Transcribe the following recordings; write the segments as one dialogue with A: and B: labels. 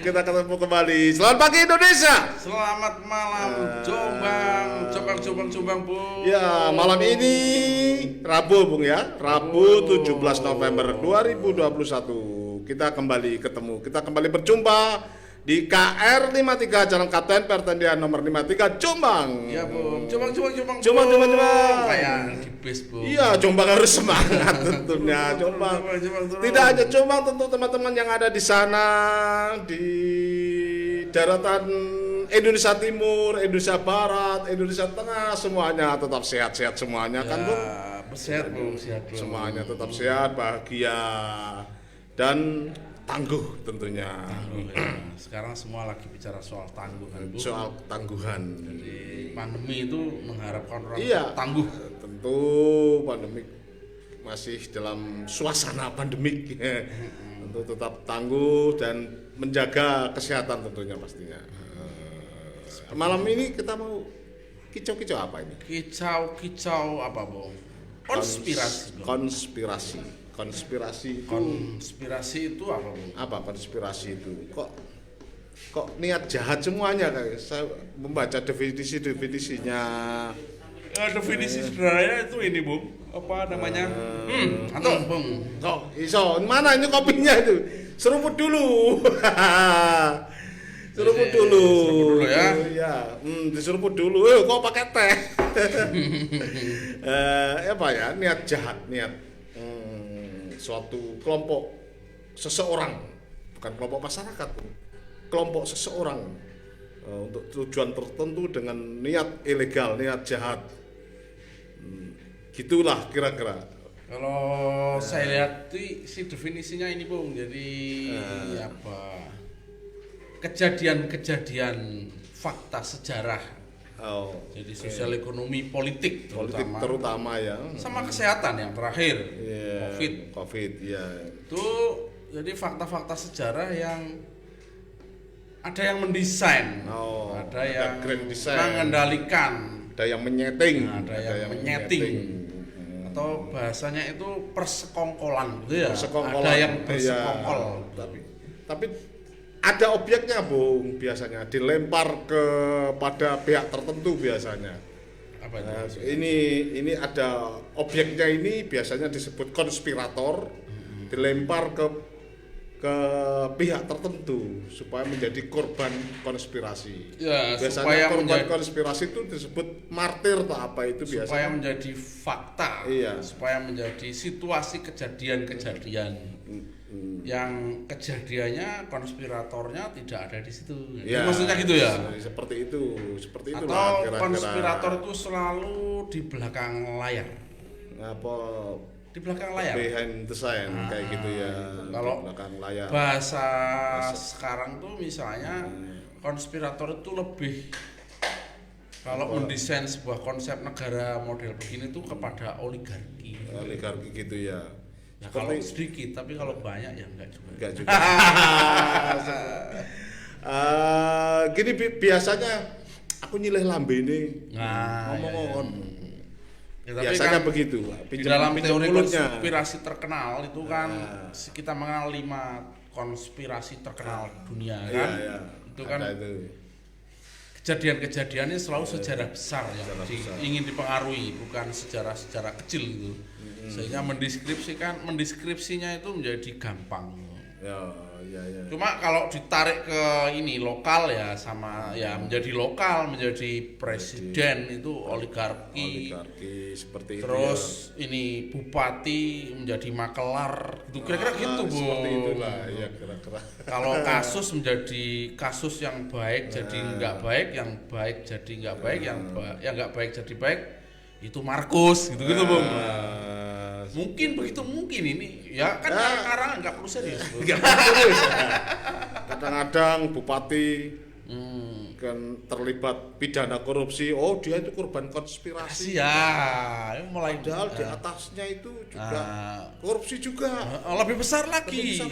A: kita ketemu kembali. Selamat pagi Indonesia.
B: Selamat malam Jombang, Bung.
A: Ya, malam ini Rabu, Bung ya. Rabu 17 November 2021. Kita kembali ketemu. Kita kembali berjumpa di KR 53 Jalan Kapten Pertendian nomor 53 Jombang.
B: Iya, Bung. Jombang.
A: Jombang.
B: Kayak di base, Bung.
A: Iya, Jombang harus semangat tentunya. Jombang. Tidak hanya Jombang, tentu teman-teman yang ada di sana di daratan Indonesia Timur, Indonesia Barat, Indonesia Tengah, semuanya tetap sehat-sehat semuanya
B: Ya,
A: kan, Bung?
B: sehat, Bung.
A: Semuanya tetap sehat, bahagia dan tangguh tentunya.
B: Ya. Sekarang semua lagi bicara soal tangguhan, Bung.
A: Soal tangguhan.
B: Jadi pandemi itu mengharapkan orang tangguh.
A: Tentu pandemik masih dalam suasana pandemik. Tentu tetap tangguh dan menjaga kesehatan tentunya pastinya. Malam ini kita mau kicau-kicau apa ini?
B: Kicau apa, Bung? Konspirasi.
A: Konspirasi
B: itu apa, Bung?
A: apa konspirasi itu? Kok niat jahat semuanya kayak saya membaca definisinya.
B: Definisi sebenarnya itu ini, Bung. Apa namanya? Atau Bung.
A: Kok iso mana ini kopinya itu? Seruput dulu. Seruput dulu
B: ya.
A: Iya, diseruput dulu. Kok pakai teh? Apa ya? Niat jahat, suatu kelompok seseorang, bukan kelompok masyarakat, kelompok seseorang untuk tujuan tertentu dengan niat ilegal, niat jahat. Gitulah kira-kira.
B: Kalau saya lihat si definisinya ini, Bung. Jadi apa? Kejadian-kejadian fakta sejarah. Jadi sosial ekonomi politik
A: terutama ya.
B: Sama kesehatan yang terakhir. Covid
A: ya.
B: Itu jadi fakta-fakta sejarah yang ada yang mendesain, ada yang
A: grand design,
B: mengendalikan,
A: ada yang menyeting,
B: ada yang menyeting. Atau bahasanya itu persekongkolan gitu ya. Ada yang bersekongkol.
A: Tapi ada objeknya, Bung, biasanya dilempar kepada pihak tertentu biasanya.
B: Apa itu?
A: Ini ada objeknya, ini biasanya disebut konspirator, dilempar ke pihak tertentu supaya menjadi korban konspirasi.
B: Ya,
A: biasanya
B: supaya
A: korban konspirasi itu disebut martir atau apa itu biasanya.
B: Supaya menjadi fakta.
A: Iya.
B: Supaya menjadi situasi kejadian-kejadian yang kejadiannya konspiratornya tidak ada di situ.
A: Ya,
B: maksudnya gitu ya.
A: Seperti itu
B: Atau konspirator itu selalu di belakang layar.
A: Apa?
B: Di belakang layar.
A: Behind the scene kayak gitu ya.
B: Kalau
A: di belakang layar.
B: Bahasa sekarang tuh misalnya konspirator itu lebih kalau mendesain sebuah konsep negara model begini tuh kepada oligarki.
A: Oligarki gitu ya.
B: Ya, kalau sedikit, tapi kalau banyak ya enggak juga.
A: Gini biasanya aku nyileh lambe ini ngomong.
B: Ya,
A: biasanya
B: kan
A: begitu.
B: Di dalam teori konspirasi terkenal itu kan kita mengenal 5 konspirasi terkenal dunia kan.
A: Iya.
B: Itu kan kejadian-kejadiannya selalu sejarah besar yang ingin dipengaruhi, bukan sejarah-sejarah kecil gitu. Sehingga mendeskripsinya itu menjadi gampang.
A: Ya.
B: Cuma kalau ditarik ke ini lokal ya sama ya menjadi lokal, menjadi presiden itu oligarki
A: seperti itu.
B: Terus ini bupati menjadi makelar gitu. Kira-kira gitu, Bu.
A: Seperti itulah ya kira-kira.
B: Kalau kasus menjadi kasus yang baik jadi enggak baik, yang baik jadi enggak baik, yang enggak baik jadi baik, itu Markus gitu-gitu, Bung. Mungkin begitu ini ya kan sekarang nggak perlu serius.
A: Kadang-kadang bupati kan terlibat pidana korupsi, dia itu korban konspirasi.
B: Ya, mulai
A: padahal di atasnya itu juga korupsi juga.
B: Lebih besar lagi.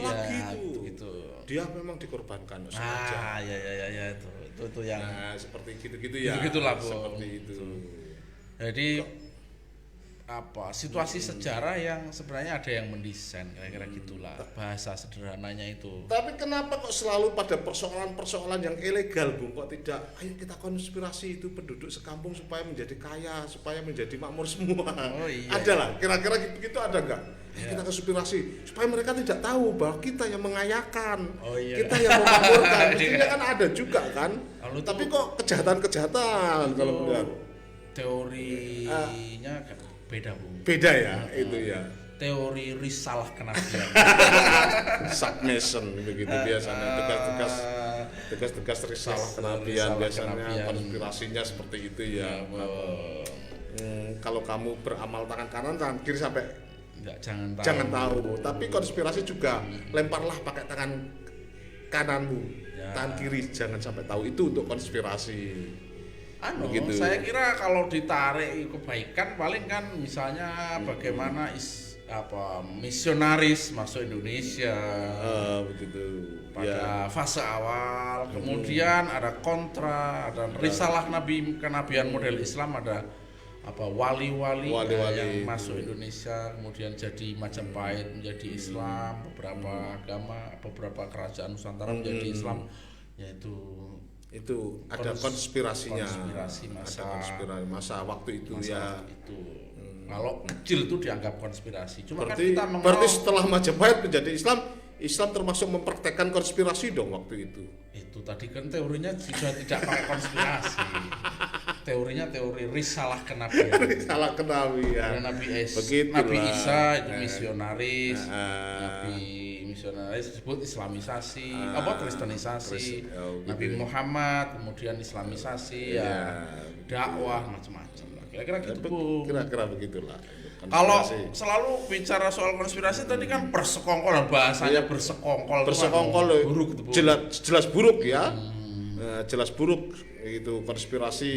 A: Gitu. Dia memang dikorbankan sengaja.
B: Ya itu yang
A: seperti gitu-gitu ya.
B: Begitulah, Bu.
A: Seperti itu.
B: Jadi situasi sejarah yang sebenarnya ada yang mendesain, kira-kira gitulah bahasa sederhananya itu.
A: Tapi kenapa kok selalu pada persoalan-persoalan yang ilegal, Bung? Kok tidak, ayo kita konspirasi itu penduduk sekampung supaya menjadi kaya, supaya menjadi makmur semua.
B: Oh, iya.
A: Ada lah, kira-kira begitu ada nggak?
B: Iya.
A: Kita konspirasi supaya mereka tidak tahu bahwa kita yang mengayakan,
B: Oh, iya.
A: kita yang memakmurkan. Mestinya kan ada juga kan.
B: Lalu
A: Tapi
B: itu-
A: kok kejahatan-kejahatan kalau melihat
B: Teorinya beda, Bung.
A: beda ya itu ya.
B: Teori risalah kenabian.
A: Submission begitu biasanya tugas-tugas risalah kenabian
B: Risalah
A: biasanya
B: kenabian.
A: konspirasinya seperti itu ya.
B: Bung.
A: Kalau kamu beramal tangan kanan tangan kiri sampai
B: Enggak, jangan tahu.
A: jangan tahu. Tapi konspirasi juga lemparlah pakai tangan kananmu,
B: Ya.
A: tangan kiri jangan sampai tahu, itu untuk konspirasi. Begitu.
B: Saya kira kalau ditarik kebaikan paling kan misalnya bagaimana misionaris masuk Indonesia
A: Begitu.
B: pada
A: Ya.
B: fase awal, kemudian ada kontra, ada risalah kenabian model Islam, ada wali-wali yang masuk Indonesia, kemudian jadi Majapahit menjadi Islam, beberapa agama, beberapa kerajaan Nusantara menjadi Islam, yaitu
A: Itu ada konspirasinya.
B: konspirasi masa-
A: Ada konspirasi masa waktu itu ya.
B: itu. Kalau kecil itu dianggap konspirasi. Cuma
A: Berarti,
B: kan kita
A: berarti setelah Majapahit menjadi Islam, Islam termasuk mempraktekkan konspirasi dong waktu itu.
B: itu tadi kan teorinya sudah tidak pakai konspirasi. Teorinya teori risalah kenabian.
A: Salah kenabian.
B: Karena Nabi
A: Begitulah.
B: Isa itu misionaris.
A: Ah.
B: Nabi misionaris disebut islamisasi, kristenisasi.
A: Oh, gitu
B: Nabi
A: ya.
B: Muhammad kemudian islamisasi
A: Ya,
B: dakwah macam-macam. Kira-kira gitu,
A: Tapi
B: Bung.
A: kira-kira begitulah.
B: Kalau
A: Konspirasi.
B: selalu bicara soal konspirasi tadi kan bersekongkol, bahasanya bersekongkol.
A: Bersekongkol
B: itu kan buruk itu, Bung.
A: jelas buruk ya. Jelas buruk itu konspirasi.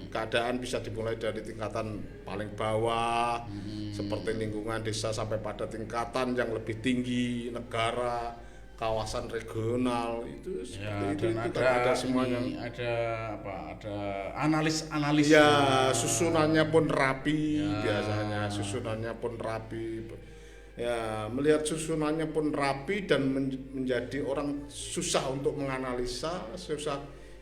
A: Keadaan bisa dimulai dari tingkatan paling bawah seperti lingkungan desa sampai pada tingkatan yang lebih tinggi, negara, kawasan regional, itu
B: Ya,
A: seperti
B: dan
A: itu kan ada
B: ada
A: semuanya.
B: ada analis
A: Ya, susunannya pun rapi
B: Ya.
A: biasanya, susunannya pun rapi. Ya, melihat susunannya pun rapi dan menjadi orang susah untuk menganalisa,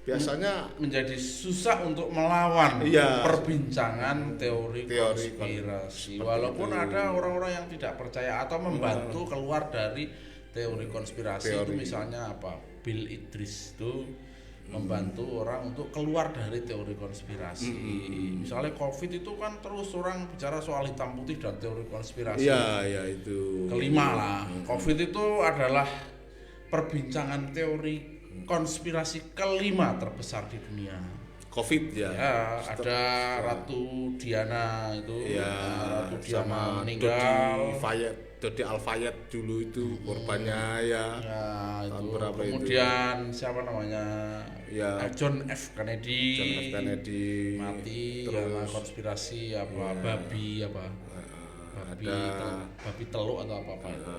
A: biasanya
B: menjadi susah untuk melawan
A: Iya.
B: perbincangan teori
A: Teori
B: konspirasi.
A: seperti
B: Walaupun
A: itu.
B: ada orang-orang yang tidak percaya atau membantu keluar dari teori konspirasi. Itu
A: Teori.
B: misalnya Bill Idris itu membantu orang untuk keluar dari teori konspirasi. Misalnya COVID itu kan terus orang bicara soal hitam putih dan teori konspirasi.
A: ya itu.
B: Kelima lah, COVID itu adalah perbincangan teori konspirasi kelima terbesar di dunia.
A: COVID ya.
B: Ya, ada Ratu Diana itu,
A: Ya,
B: Ratu Diana
A: sama
B: meninggal.
A: Dodi Al-Fayed dulu itu korbannya ya.
B: Ya,
A: Tahun
B: itu.
A: berapa itu?
B: Kemudian siapa namanya?
A: Ya.
B: John F. Kennedy.
A: John F. Kennedy
B: mati
A: terus
B: karena konspirasi babi babi teluk atau apa itu.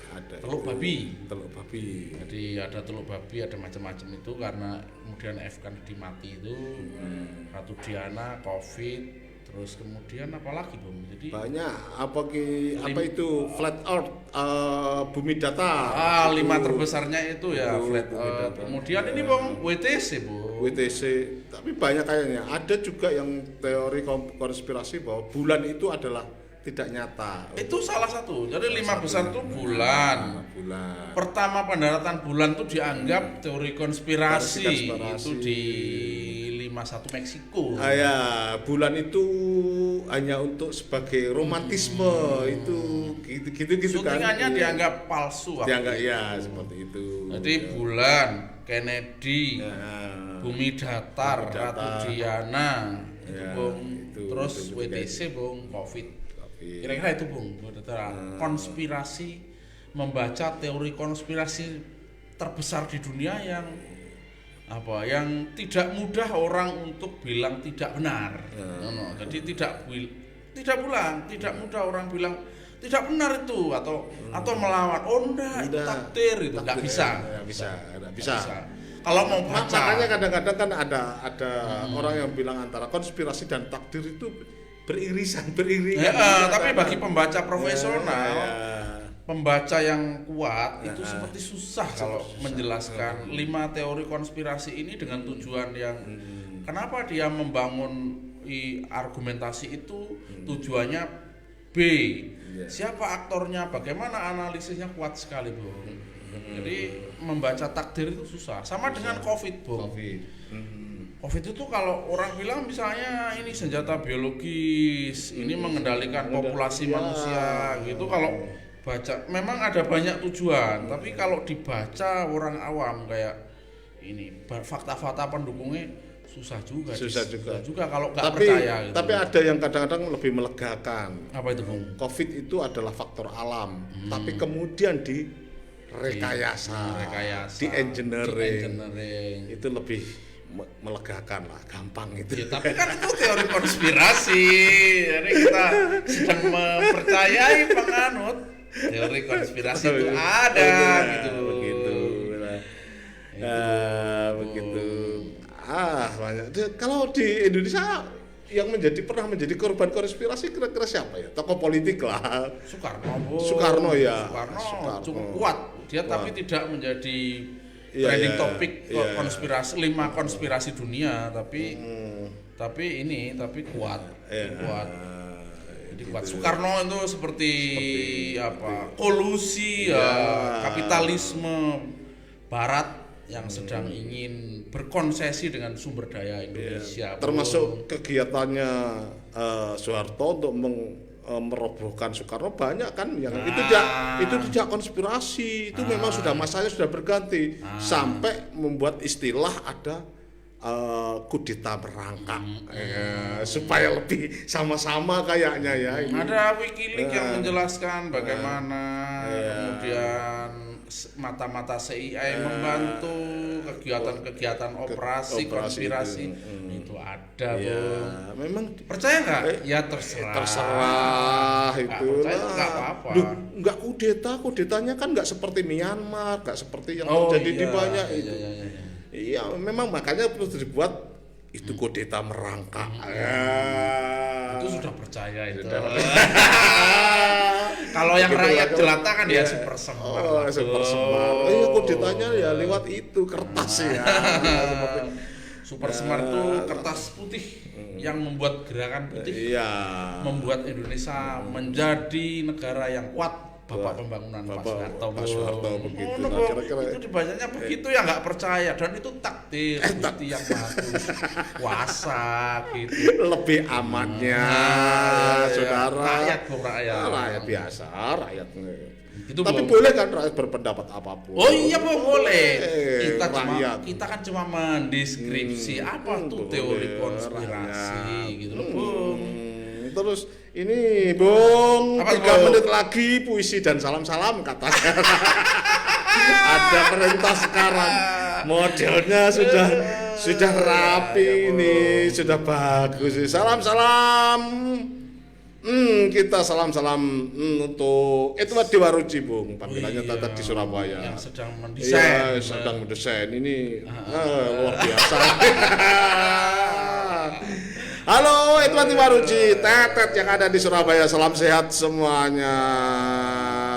A: ada
B: Teluk
A: itu.
B: babi.
A: Teluk babi.
B: Jadi ada teluk babi, ada macam-macam itu karena kemudian F Kennedy mati itu, Ratu Diana, COVID, terus kemudian apa lagi, Bung? Jadi
A: Banyak apa itu flat earth, bumi datar.
B: 5
A: Itu
B: terbesarnya itu ya
A: Itu
B: flat
A: bumi
B: earth.
A: datar.
B: Kemudian ini, Bung, WTC, Bung.
A: WTC, tapi banyak kayaknya. Ada juga yang teori konspirasi bahwa bulan itu adalah tidak nyata.
B: Itu salah satu. Jadi 5 besar itu bulan.
A: Bulan.
B: Pertama pendaratan bulan itu dianggap teori konspirasi.
A: Konspirasi.
B: Itu di 51 Meksiko.
A: Ya, bulan itu hanya untuk sebagai romantisme itu gitu kan.
B: Syutingannya
A: Iya.
B: dianggap palsu. waktu
A: Dianggap
B: itu.
A: ya seperti itu.
B: Jadi bulan, Kennedy,
A: Ya.
B: bumi datar,
A: Bumi datar.
B: Ratu Diana, itu,
A: Ya,
B: Bung.
A: itu,
B: Terus
A: itu
B: WTC, Bung, COVID.
A: Tapi
B: Kira-kira itu, Bung. Konspirasi, membaca teori konspirasi terbesar di dunia yang tidak mudah orang untuk bilang tidak benar. Jadi tidak mudah orang bilang tidak benar itu atau melawan. Oh enggak, itu takdir itu nggak bisa.
A: Nggak bisa.
B: Kalau mau baca,
A: Makanya kadang-kadang kan ada orang yang bilang antara konspirasi dan takdir itu beriringan.
B: Tapi bagi pembaca profesional,
A: Ya.
B: pembaca yang kuat itu seperti susah kalau menjelaskan 5 teori konspirasi ini dengan tujuan yang kenapa dia membangun argumentasi itu tujuannya B. Siapa aktornya, bagaimana analisisnya kuat sekali, Bung. Jadi membaca takdir itu susah. Sama dengan COVID, Bung. COVID itu kalau orang bilang misalnya ini senjata biologis, ini mengendalikan populasi manusia gitu. Kalau baca memang ada banyak tujuan, tapi kalau dibaca orang awam kayak ini fakta-fakta pendukungnya susah juga kalau nggak percaya gitu.
A: Tapi ada yang kadang-kadang lebih melegakan.
B: Apa itu, Bung?
A: COVID itu adalah faktor alam, tapi kemudian rekayasa, di engineering. Itu lebih melegakan lah, gampang itu.
B: Ya, tapi kan itu teori konspirasi. Jadi kita sedang mempercayai penganut teori konspirasi itu ada gitu.
A: Begitu. Begitu. Banyak. Kalau di Indonesia yang pernah menjadi korban konspirasi kira-kira siapa ya? Tokoh politik lah. Soekarno ya.
B: Soekarno cukup kuat dia, tapi tidak menjadi trending topik konspirasi 5 konspirasi dunia, tapi kuat. Kuat. Jadi kuat. Soekarno itu seperti apa? Kolusi kapitalisme Barat yang sedang ingin berkonsesi dengan sumber daya Indonesia.
A: Termasuk kegiatannya Soeharto untuk merobohkan Soekarno banyak kan yang itu tidak konspirasi, itu memang sudah masanya sudah berganti sampai membuat istilah ada kudeta merangkak supaya lebih sama-sama kayaknya ya ini.
B: Ada Wikileaks yang menjelaskan bagaimana kemudian mata-mata CIA membantu kegiatan-kegiatan operasi konspirasi itu ada, Bung.
A: Memang
B: percaya nggak? Ya terserah
A: itu
B: nggak apa-apa.
A: Nggak kudetanya kan nggak seperti Myanmar, nggak seperti yang terjadi di banyak itu. Iya, memang makanya perlu dibuat itu kudeta merangkak.
B: Itu sudah percaya itu. Kalau yang rakyat jelata kan ya super semar.
A: Super semar. Kudetanya ya lewat itu kertas ya.
B: Super Smart itu kertas putih yang membuat gerakan putih, membuat Indonesia menjadi negara yang kuat. Bapak pembangunan Pak Soeharto
A: begitu.
B: Itu dibacanya begitu ya, nggak percaya, dan itu takdir Gusti yang bagus, kuasa gitu.
A: Lebih amannya, saudara. Rakyat biasa, rakyat. Itu tapi boleh kan rakyat berpendapat apapun.
B: Oh iya, boleh. Kita kan cuma mendeskripsi apa tuh teori konspirasi gitu loh, Bung.
A: Terus ini Bung, 3 menit lagi puisi dan salam-salam katanya. Ada perintah sekarang. Modelnya sudah rapi ini, sudah bagus. Salam-salam. Kita salam-salam untuk Edward Dewaruji, Bung. Panggilannya Tata di Surabaya.
B: Yang sedang mendesain.
A: Sedang mendesain. Ini luar biasa. Halo Edward Dewaruji, Tetet yang ada di Surabaya. Salam sehat semuanya.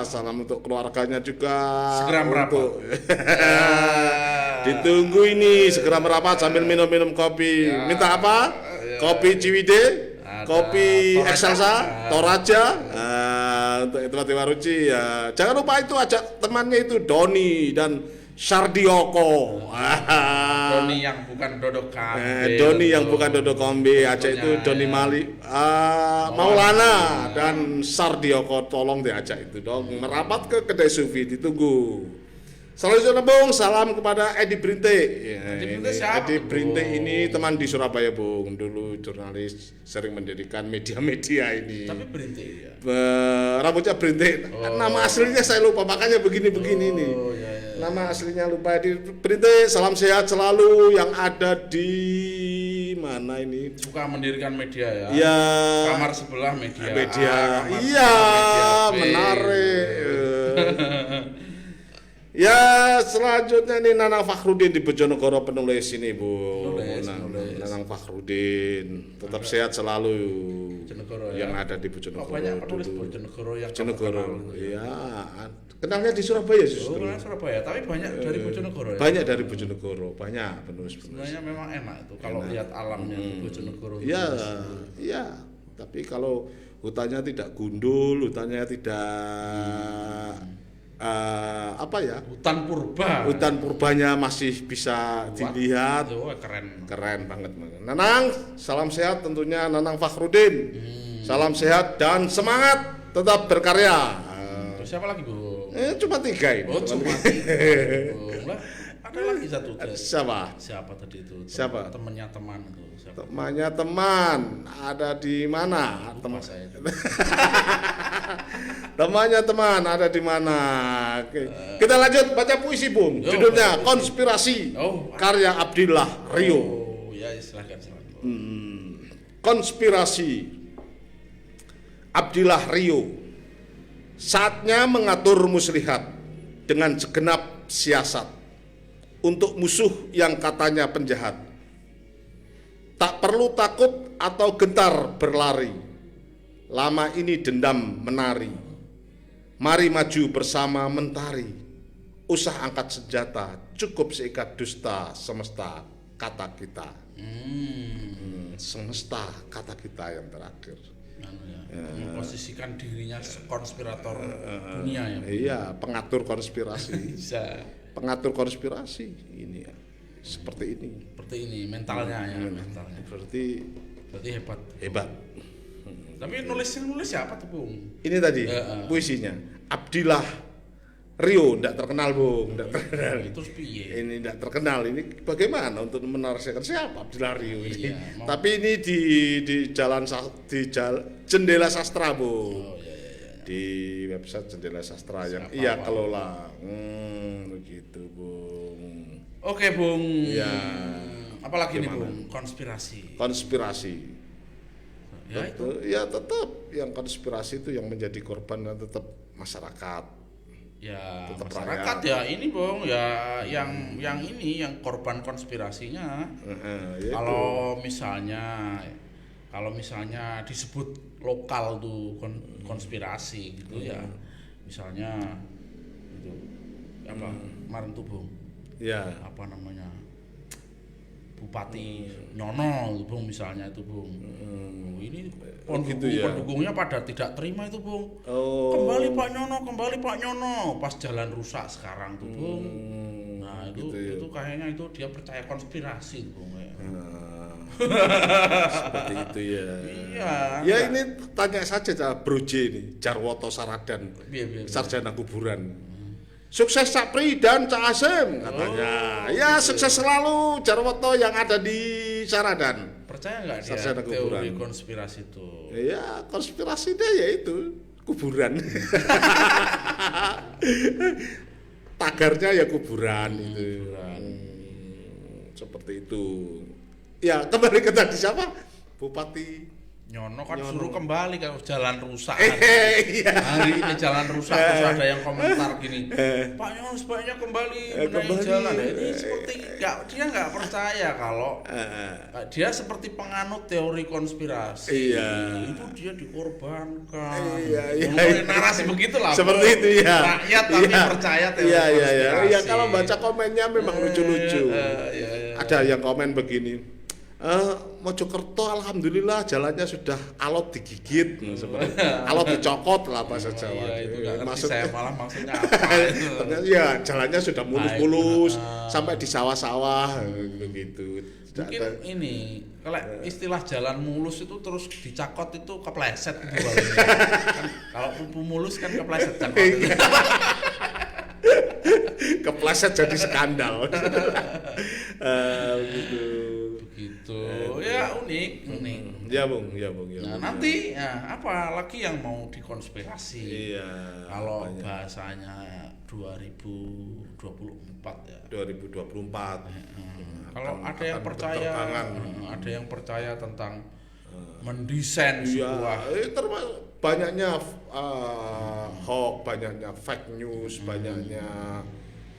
A: Salam untuk keluarganya juga.
B: Segera merapat.
A: Ditunggu ini segera merapat sambil minum-minum kopi. Minta apa? Kopi Ciwide, kopi Excelsa, Toraja. Untuk Edward Dewaruji ya. Jangan lupa itu ajak temannya itu Doni dan Sardioko.
B: Doni yang bukan Dodo Kambe.
A: Doni yang bukan Dodo Kombe. Ajak itu Doni Maulana dan Sardioko, tolong diajak itu dong. Merapat ke kedai Sufi, ditunggu. Selanjutnya Bung, salam kepada Edi Brinte. Edi Brinte ini teman di Surabaya, Bung. Dulu jurnalis, sering mendirikan media-media ini.
B: Tapi Brinte ya.
A: Rambutnya Brinte. Nama aslinya saya lupa, makanya begini-begini ini. Nama aslinya lupa. Edi Brinte, salam sehat selalu yang ada di mana ini?
B: Suka mendirikan media ya.
A: Iya.
B: Kamar sebelah media.
A: Iya, menarik. Ya, selanjutnya ini Nana Fakhrudin di Bojonegoro, penulis ini, Bu. Nanang Fakhrudin, tetap sehat selalu.
B: Bojonegoro
A: yang
B: ya.
A: ada di Bojonegoro.
B: Banyak penulis Bojonegoro yang kamu
A: Bojonegoro.
B: kenal gitu ya.
A: Iya, kenalnya di Surabaya
B: Oh,
A: justru.
B: Surabaya, tapi banyak dari Bojonegoro ya.
A: Banyak dari Bojonegoro, banyak penulis-penulis.
B: Sebenarnya memang enak itu kalau lihat alamnya di Bojonegoro.
A: Iya, iya. Tapi kalau hutannya tidak gundul, hutannya tidak apa ya?
B: Hutan purba.
A: Hutan purbanya masih bisa dilihat.
B: Oh, keren.
A: Keren banget. Nanang, salam sehat tentunya Nanang Fakhrudin. Salam sehat dan semangat tetap berkarya.
B: Terus siapa lagi, Bu?
A: Cuma 3 ini.
B: Oh, cuma tiga. Lah, ada lagi satu.
A: Siapa?
B: Siapa tadi itu?
A: Siapa?
B: Temannya teman itu. Siapa?
A: Temannya teman ada di mana?
B: Lupa saya.
A: Temannya teman ada di mana? Oke. Kita lanjut baca puisi, Bung.
B: Yo,
A: Judulnya
B: baca puisi.
A: Konspirasi.
B: Oh.
A: Karya Abdillah Rio.
B: Oh, ya silakan.
A: Konspirasi Abdillah Rio. Saatnya mengatur muslihat dengan segenap siasat untuk musuh yang katanya penjahat. Tak perlu takut atau gentar berlari. Lama ini dendam menari. Mari maju bersama mentari. Usah angkat senjata, cukup seikat dusta semesta kata kita. Semesta kata kita yang terakhir.
B: Memposisikan dirinya konspirator dunia ya.
A: Iya, pengatur konspirasi.
B: Bisa.
A: Pengatur konspirasi ini ya. Seperti ini.
B: Seperti ini mentalnya ya, mentalnya.
A: Berarti
B: Hebat.
A: hebat.
B: Tapi nulis siapa tuh, Bung?
A: Ini tadi puisinya Abdillah Rio, tidak terkenal, Bung, tidak terkenal.
B: Terus piye?
A: Ini tidak terkenal. Ini bagaimana untuk menarasikan siapa Abdillah Rio ini?
B: Iya,
A: Tapi ini di Jendela Sastra, Bung.
B: Oh, iya.
A: Di website Jendela Sastra yang
B: Siapa,
A: ia
B: Pak?
A: kelola. Begitu, Bung.
B: Oke, Bung.
A: Ya.
B: Apalagi nih,
A: Gimana?
B: Bung? Konspirasi.
A: Konspirasi.
B: Ya itu.
A: Ya tetap yang konspirasi itu yang menjadi korban dan tetap masyarakat.
B: Ya
A: Tetap
B: masyarakat
A: rakyat.
B: ya ini, Bung, ya yang ini yang korban konspirasinya.
A: Ya
B: Kalau misalnya disebut lokal tuh konspirasi gitu ya. Misalnya itu apa? Kemarin tuh, Bung.
A: Ya.
B: Apa namanya? Bupati Nyono, Bung, misalnya itu, Bung. Ini pendukungnya pada tidak terima itu, Bung.
A: Oh.
B: Kembali Pak Nyono. Pas jalan rusak sekarang tuh, Bung. Nah, itu
A: gitu ya.
B: itu kayaknya itu dia percaya konspirasi, Bung.
A: Seperti itu ya.
B: Iya.
A: Ya ini tanya saja Bro J ini, Jarwoto Saradan,
B: Biar.
A: sarjana kuburan. Sukses Cak Pri dan Cak Asem katanya. Ya sukses selalu Jarwoto yang ada di Saradan.
B: Percaya nggak dia
A: Sarjana kuburan.
B: teori konspirasi itu?
A: Ya konspirasi dia yaitu kuburan. Tagarnya ya kuburan itu. Seperti itu. Ya kembali ke tadi siapa? Bupati
B: Nyono kan suruh kembali ke jalan rusak.
A: Iya.
B: Hari ini jalan rusak terus ada yang komentar gini. Pak Nyono sebaiknya kembali benahi jalan. Nah, ini seperti dia nggak percaya kalau dia seperti penganut teori konspirasi.
A: Iya.
B: Itu dia dikorbankan.
A: Iya.
B: Narasi begitulah.
A: Seperti itu ya.
B: Rakyat tapi
A: Iya.
B: percaya teori
A: Iya.
B: konspirasi.
A: Iya kalau baca komennya memang lucu-lucu.
B: Iya.
A: Ada yang komen begini. Mojokerto alhamdulillah jalannya sudah alot digigit seperti alot dicokot lah bahasa Jawa.
B: Iya, itu nggak ngerti
A: Maksudnya
B: saya malah maksudnya apa itu.
A: ternyata ya jalannya sudah mulus-mulus sampai di sawah-sawah begitu.
B: Mungkin ini kalau istilah jalan mulus itu terus dicakot itu kepleset gitu kan. Kalau pupu mulus kan kepleset cakot.
A: Kepleset jadi skandal. Begitu.
B: Ya unik.
A: Ya bung.
B: Nah nanti ya, apa lagi yang mau dikonspirasi?
A: Iya.
B: Kalau bahasanya 2024 ya.
A: 2024.
B: Kalau ada yang percaya tentang mendesain sebuah
A: banyaknya hoax, banyaknya fake news, banyaknya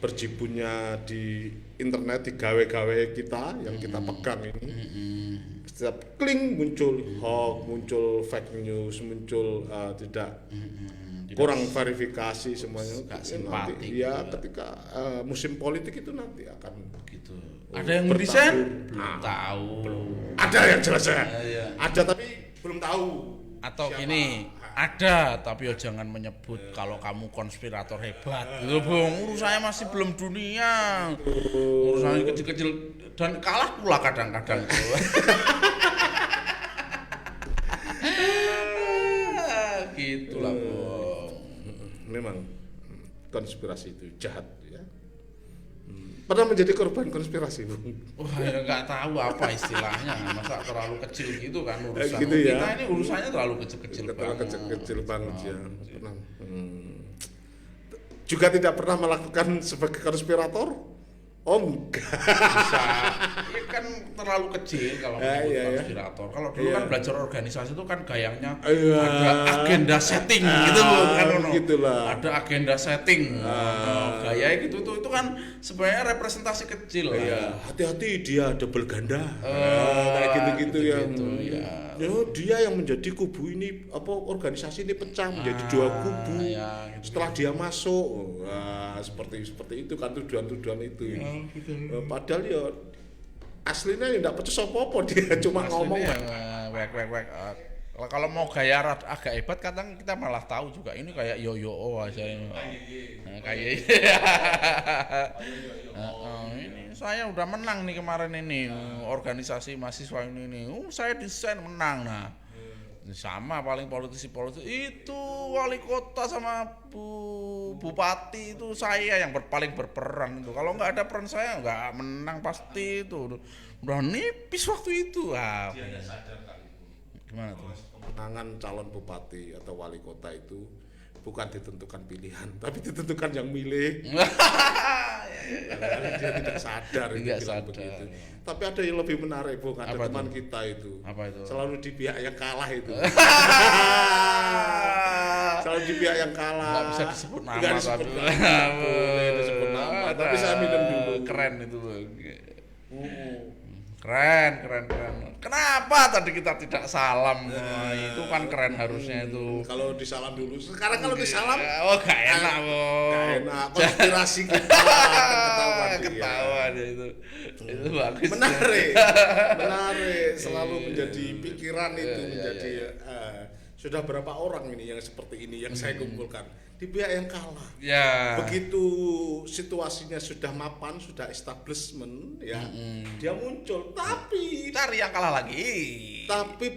A: berjibunnya di internet, di gawe-gawe kita yang kita pegang ini. Setiap klik muncul hoax, muncul fake news, muncul tidak kurang verifikasi semuanya.
B: Gak simpatik.
A: Ya ketika musim politik itu nanti akan
B: gitu. Ada yang mendesain? Belum tahu.
A: Ada yang jelas ya.
B: Iya.
A: Ada tapi belum tahu.
B: Atau
A: siapa.
B: gini, ada tapi jangan menyebut kalau kamu konspirator hebat. Gitu, Bung. Urusannya masih belum dunia. Urusannya kecil-kecil dan kalah pula kadang-kadang. Gitulah, Bung.
A: Memang konspirasi itu jahat ya. Pernah menjadi korban konspirasi, Bung?
B: Wah, ya nggak tahu apa istilahnya, masa terlalu kecil gitu kan urusan
A: Gitu ya.
B: kita ini urusannya terlalu kecil-kecil
A: Terlalu
B: banget.
A: kecil-kecil banget ya. Pernah. Juga tidak pernah melakukan sebagai konspirator? Oh enggak.
B: Bisa, ya kan terlalu kecil kalau menyebut
A: Iya.
B: konspirator. Kalau dulu
A: Iya.
B: kan belajar organisasi itu kan gayanya
A: Iya.
B: ada agenda setting gitu loh kan ono.
A: Begitulah.
B: Ada agenda setting. Gaya gitu tuh itu kan sebenarnya representasi kecil lah.
A: Iya, hati-hati dia double ganda.
B: Oh,
A: Kayak gitu-gitu yang
B: gitu-gitu, ya.
A: dia yang menjadi kubu ini organisasi ini pecah menjadi dua kubu.
B: Ya, gitu.
A: Setelah dia masuk, seperti itu kan tuduhan-tuduhan itu. Padahal ya aslinya ya enggak pecah apa-apa, dia cuma ngomong.
B: Wek. Kalau mau gaya agak hebat kadang kita malah tahu juga ini kayak yo aja ini. Kayak ini saya udah menang nih kemarin ini organisasi mahasiswa ini. Saya desain menang nah. Sama paling politisi itu wali kota sama bupati itu saya yang paling berperan itu. Kalau nggak ada peran saya nggak menang pasti itu. Udah nipis waktu itu. Gimana tuh?
A: Kemenangan calon bupati atau wali kota itu bukan ditentukan pilihan, tapi ditentukan yang milih. Dia tidak sadar itu
B: Tidak
A: bilang
B: sadar.
A: begitu. Tapi ada yang lebih menarik, Bung. Ada
B: Apa
A: teman
B: itu?
A: kita itu.
B: Apa itu?
A: Selalu di pihak yang kalah itu. Selalu di pihak yang kalah.
B: Nggak bisa disebut nama
A: Nggak disebut
B: tapi
A: nama. Boleh disebut nama. Tapi saya minum dulu.
B: Keren itu. Keren. Kenapa tadi kita tidak salam? Itu kan keren harusnya itu.
A: Kalau disalam dulu. Sekarang kalau disalam
B: Oh, gak enak, Bung.
A: nggak enak. Konspirasi kita
B: Ketahuan ya itu. Itu bagus.
A: Menarik. Selalu menjadi pikiran itu menjadi sudah berapa orang ini yang seperti ini yang saya kumpulkan di pihak yang kalah.
B: Ya.
A: Begitu situasinya sudah mapan, sudah establishment ya, dia muncul tapi
B: Cari yang kalah lagi.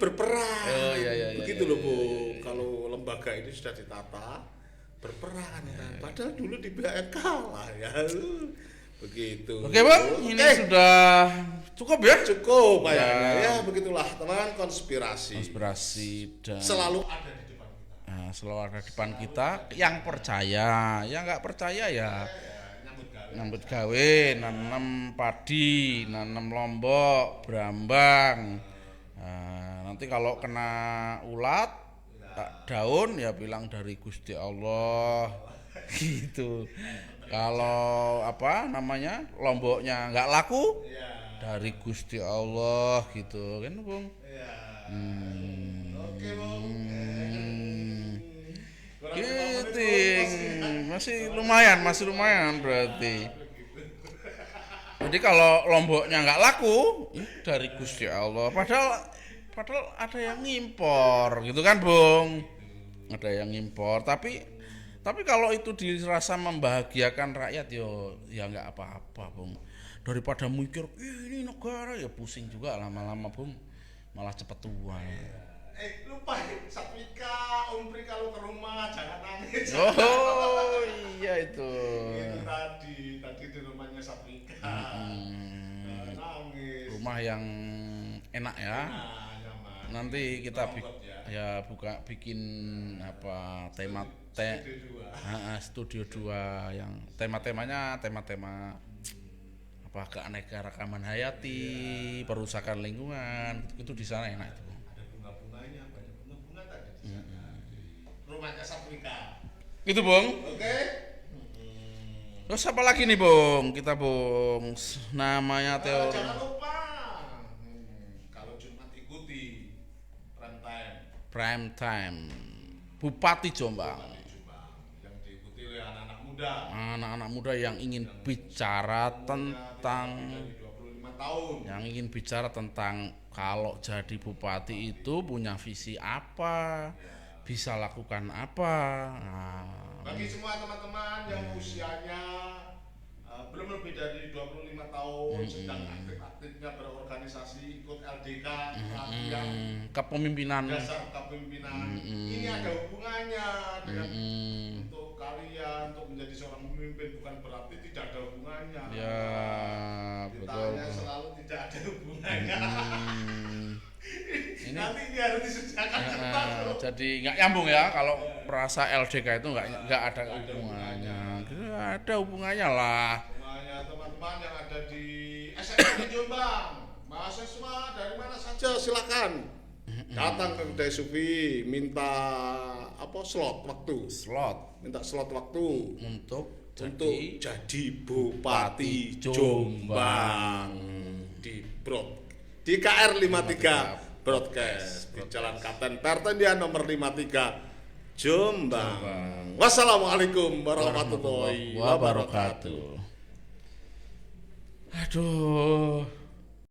A: berperan.
B: Oh, iya,
A: Begitu loh, Bu. Kalau lembaga ini sudah ditata berperan kan. Padahal dulu di pihak yang kalah ya. Begitu.
B: Oke, Bang. Ini sudah cukup ya?
A: Cukup kayaknya. Ya, begitulah teman konspirasi.
B: Konspirasi dan
A: Selalu ada di depan kita.
B: Nah, selalu ada di depan kita yang percaya, yang nggak percaya ya nyambut gawe, nanam padi, nanam lombok, berambang. Nah, nanti kalau kena ulat daun ya bilang dari Gusti Allah gitu. Kalau apa namanya lomboknya nggak laku dari Gusti Allah gitu kan, Bung.
A: Oke, Bung.
B: Giting, masih lumayan berarti. Jadi kalau lomboknya nggak laku, dari Gusti Allah. Padahal ada yang ngimpor, gitu kan, Bung? Ada yang ngimpor, tapi kalau itu dirasa membahagiakan rakyat, ya nggak apa-apa, Bung. Daripada mikir ini negara ya pusing juga lama-lama, Bung. Malah cepet tua.
A: Lupa Satvika, Umpri kalau ke rumah jangan nangis.
B: Oh iya itu.
A: Itu tadi di rumahnya Satvika. Nangis.
B: Rumah yang enak ya.
A: Nyaman.
B: Nanti kita
A: Longgot
B: bikin apa tema studio 2 yang tema-temanya tema-tema apa keanekaragaman hayati, perusakan lingkungan, itu di sana enak itu.
A: Bunga-bunganya banyak bunga-bunga tadi di sana. Rumahnya Satvika.
B: Gitu, Bung.
A: Oke.
B: Terus apa lagi nih Bung? Kita Bung namanya teori.
A: Jangan lupa kalau Jumat ikuti prime time
B: Bupati Jombang.
A: yang diikuti oleh anak-anak muda.
B: Anak-anak muda yang ingin bicara tentang
A: Dari 25 tahun.
B: yang ingin bicara tentang kalau jadi bupati itu punya visi apa, bisa lakukan apa.
A: Bagi semua teman-teman yang usianya belum lebih dari 25 tahun sedang aktif-aktifnya berorganisasi, ikut LDK, latihan
B: Kepemimpinan.
A: dasar kepemimpinan. Ini ada hubungannya dengan untuk kalian untuk menjadi seorang pemimpin, bukan berarti tidak ada hubungannya.
B: Ya, betul.
A: Ditanya selalu tidak ada hubungannya.
B: Ini
A: Nanti ini harus disediakan kertas loh.
B: jadi nggak nyambung ya kalau merasa LDK itu nggak ada hubungannya. Nggak ada hubungannya lah.
A: Semuanya teman-teman yang ada di SMK Jombang, mahasiswa dari mana saja silakan datang ke kedai Sufi, minta slot waktu, minta slot waktu
B: Untuk
A: jadi Bupati Jombang di KR 53 Broadcast di Jalan Kapten Pertendian nomor 53 Jombang. Wassalamualaikum warahmatullahi wabarakatuh.
B: Aduh.